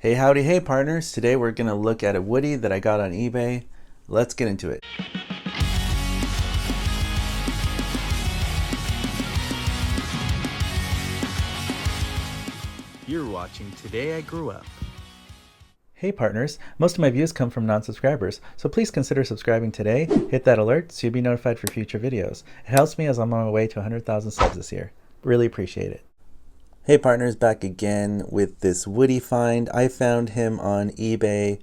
Hey howdy hey partners, today we're going to look at a Woody that I got on eBay. Let's get into it. You're watching Today I Grew Up. Hey partners, most of my views come from non-subscribers, so please consider subscribing today, hit that alert so you'll be notified for future videos. It helps me as I'm on my way to 100,000 subs this year. Really appreciate it. Hey partners, back again with this Woody find. I found him on eBay.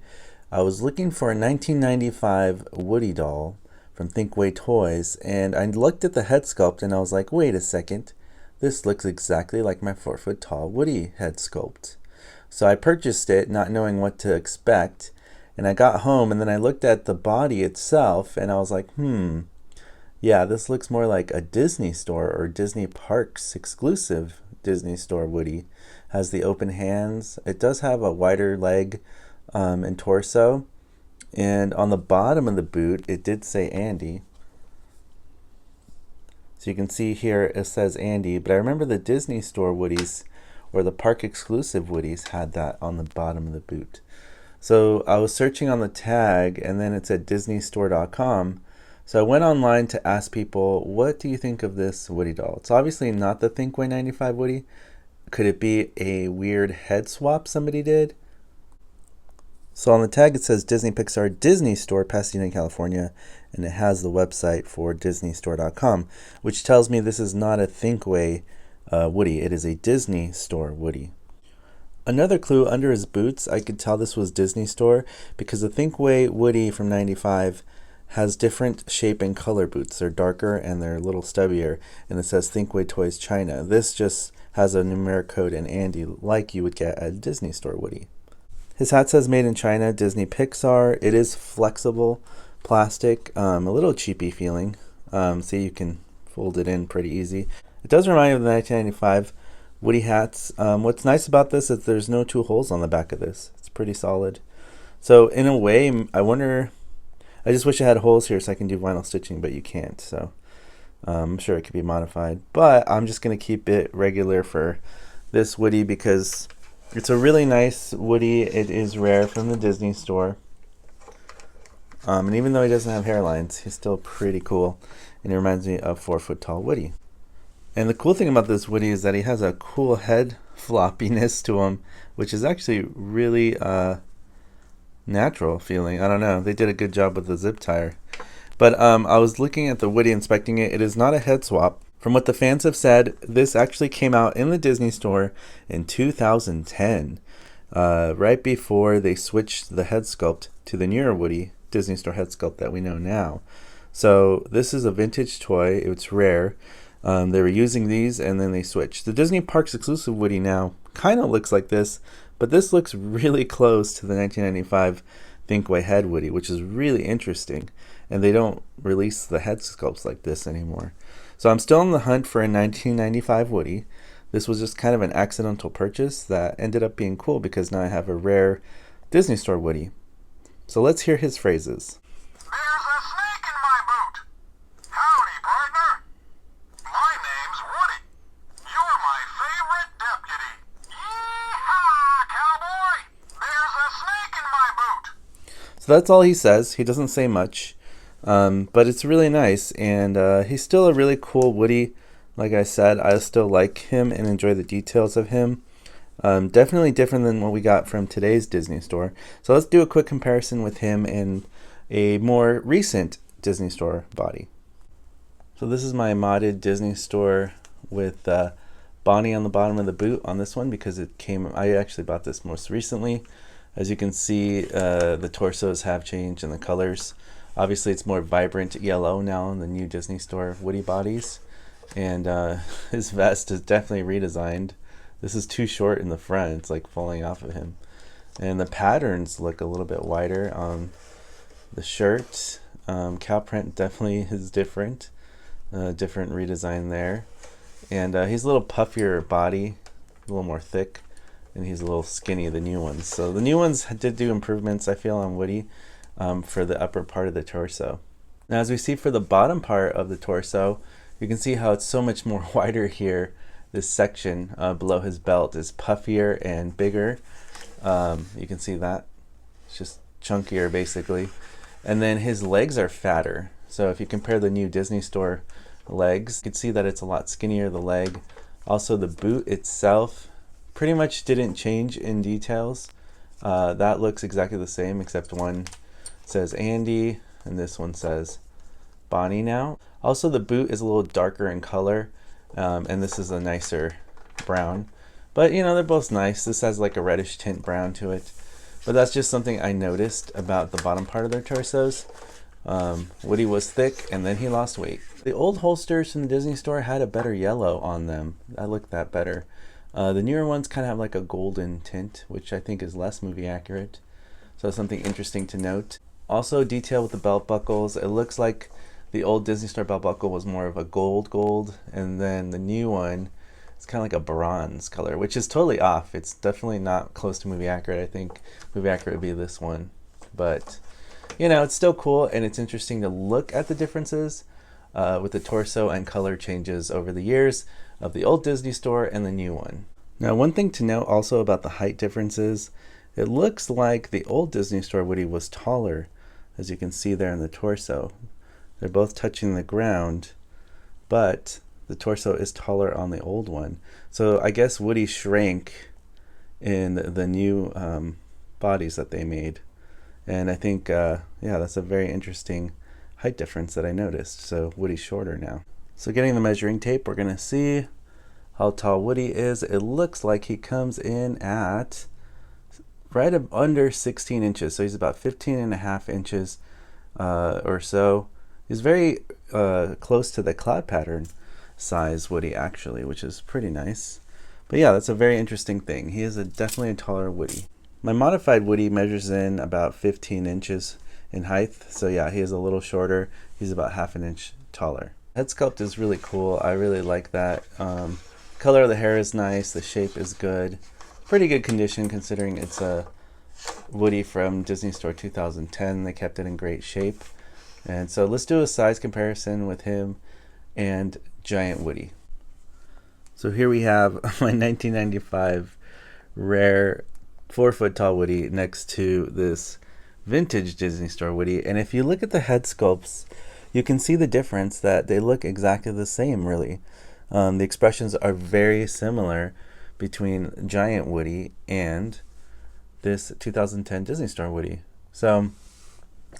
I was looking for a 1995 Woody doll from Thinkway Toys, and I looked at the head sculpt and I was like, wait a second, this looks exactly like my 4-foot tall Woody head sculpt. So I purchased it not knowing what to expect, and I got home and then I looked at the body itself and I was like, yeah, this looks more like a Disney store or Disney Parks exclusive Disney store Woody. Has the open hands. It does have a wider leg and torso, and on the bottom of the boot it did say Andy. So you can see here it says Andy, but I remember the Disney store Woodies or the park exclusive Woodies had that on the bottom of the boot. So I was searching on the tag and then it said disneystore.com. So I went online to ask people, what do you think of this Woody doll? It's obviously not the Thinkway 95 Woody. Could it be a weird head swap somebody did? So on the tag it says Disney Pixar Disney Store, Pasadena, California, and it has the website for disneystore.com, which tells me this is not a Thinkway Woody. It is a Disney Store Woody. Another clue, under his boots, I could tell this was Disney Store because the Thinkway Woody from 95 has different shape and color boots. They're darker and they're a little stubbier, and it says Thinkway Toys China. This just has a numeric code and Andy like you would get at a Disney Store Woody. His hat says Made in China, Disney Pixar. It is flexible plastic, a little cheapy feeling. So you can fold it in pretty easy. It does remind me of the 1995 Woody hats. What's nice about this is there's no two holes on the back of this. It's pretty solid. So in a way, I just wish I had holes here so I can do vinyl stitching, but you can't. So I'm sure it could be modified. But I'm just going to keep it regular for this Woody because it's a really nice Woody. It is rare from the Disney store. And even though he doesn't have hairlines, he's still pretty cool. And it reminds me of 4-foot tall Woody. And the cool thing about this Woody is that he has a cool head floppiness to him, which is actually really natural feeling. I don't know. They did a good job with the zip tie. But I was looking at the Woody, inspecting it. It is not a head swap. From what the fans have said, this actually came out in the Disney store in 2010, right before they switched the head sculpt to the newer Woody Disney store head sculpt that we know now. So this is a vintage toy. It's rare. They were using these and then they switched. The Disney Parks exclusive Woody now kind of looks like this, but this looks really close to the 1995 Thinkway head Woody, which is really interesting. And they don't release the head sculpts like this anymore. So I'm still on the hunt for a 1995 Woody. This was just kind of an accidental purchase that ended up being cool because now I have a rare Disney store Woody. So let's hear his phrases. There's a snake in my boot. Howdy, partner. My name's Woody. You're my favorite deputy. Yee-haw, cowboy. There's a snake in my boot. So that's all he says. He doesn't say much, but it's really nice, and he's still a really cool Woody. Like I said, I still like him and enjoy the details of him. Definitely different than what we got from today's Disney store. So let's do a quick comparison with him and a more recent Disney store body. So this is my modded Disney store with Bonnie on the bottom of the boot on this one because I actually bought this most recently. As you can see, the torsos have changed and the colors. Obviously it's more vibrant yellow now in the new Disney store Woody bodies. And his vest is definitely redesigned. This is too short in the front. It's like falling off of him. And the patterns look a little bit wider on the shirt. Cow print definitely is different. Different redesign there. And he's a little puffier body, a little more thick. And he's a little skinny, the new ones. So the new ones did do improvements, I feel, on Woody for the upper part of the torso. Now as we see for the bottom part of the torso, you can see how it's so much more wider here this section below his belt is puffier and bigger. You can see that. It's just chunkier basically. And then his legs are fatter. So if you compare the new Disney Store legs, you can see that it's a lot skinnier, the leg. Also the boot itself pretty much didn't change in details. That looks exactly the same, except one says Andy and this one says Bonnie now. Also the boot is a little darker in color, and this is a nicer brown. But you know, they're both nice. This has like a reddish tint brown to it. But that's just something I noticed about the bottom part of their torsos. Woody was thick and then he lost weight. The old holsters from the Disney Store had a better yellow on them. I looked that better. The newer ones kind of have like a golden tint, which I think is less movie accurate. So that's something interesting to note. Also detail with the belt buckles. It looks like the old Disney Store belt buckle was more of a gold, and then the new one, it's kind of like a bronze color, which is totally off. It's definitely not close to movie accurate. I think movie accurate would be this one. But, you know, it's still cool, and it's interesting to look at the differences with the torso and color changes over the years of the old Disney Store and the new one. Now, one thing to note also about the height differences, it looks like the old Disney Store Woody was taller, as you can see there in the torso. They're both touching the ground, but the torso is taller on the old one. So I guess Woody shrank in the new bodies that they made. And I think, yeah, that's a very interesting height difference that I noticed. So Woody's shorter now. So getting the measuring tape, we're gonna see how tall Woody is. It looks like he comes in at right under 16 inches. So he's about 15 and a half inches or so. He's very close to the cloud pattern size Woody actually, which is pretty nice. But yeah, that's a very interesting thing. He is definitely a taller Woody. My modified Woody measures in about 15 inches in height. So yeah, he is a little shorter. He's about half an inch taller. Head sculpt is really cool. I really like that. Color of the hair is nice. The shape is good. Pretty good condition considering it's a Woody from Disney Store 2010. They kept it in great shape. And so let's do a size comparison with him and Giant Woody. So here we have my 1995 rare 4-foot tall Woody next to this vintage Disney Store Woody. And if you look at the head sculpts, you can see the difference that they look exactly the same, really. The expressions are very similar between Giant Woody and this 2010 Disney Store Woody. So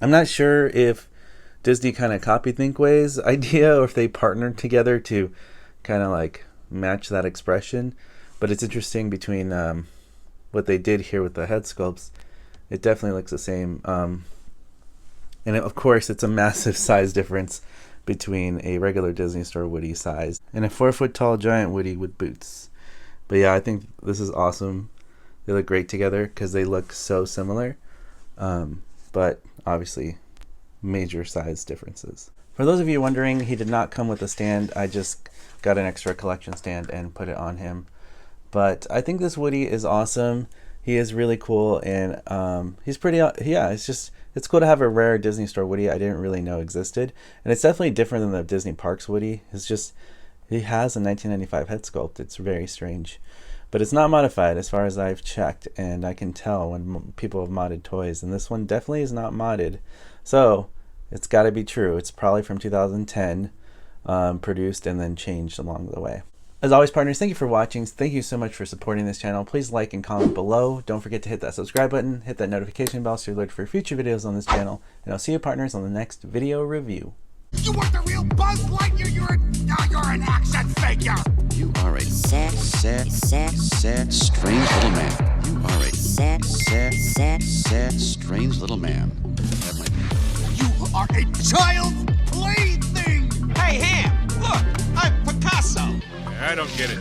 I'm not sure if Disney kind of copied Thinkway's idea or if they partnered together to kind of like match that expression. But it's interesting between what they did here with the head sculpts. It definitely looks the same. And of course, it's a massive size difference between a regular Disney Store Woody size and a 4-foot tall Giant Woody with boots. But yeah, I think this is awesome. They look great together because they look so similar. But obviously, major size differences. For those of you wondering, he did not come with a stand. I just got an extra collection stand and put it on him. But I think this Woody is awesome. He is really cool, and he's pretty, yeah, it's cool to have a rare Disney Store Woody I didn't really know existed. And it's definitely different than the Disney Parks Woody. It's just, he has a 1995 head sculpt. It's very strange. But it's not modified as far as I've checked, and I can tell when people have modded toys, and this one definitely is not modded. So it's got to be true. It's probably from 2010, produced and then changed along the way. As always, partners, thank you for watching. Thank you so much for supporting this channel. Please like and comment below. Don't forget to hit that subscribe button, hit that notification bell so you're alerted for future videos on this channel. And I'll see you, partners, on the next video review. You want the real Buzz Lightyear? You're an action figure. You are a sad, strange little man. You are a sad, strange little man. That might be. You are a child's plaything. Hey, Ham, look, I'm Picasso. I don't get it.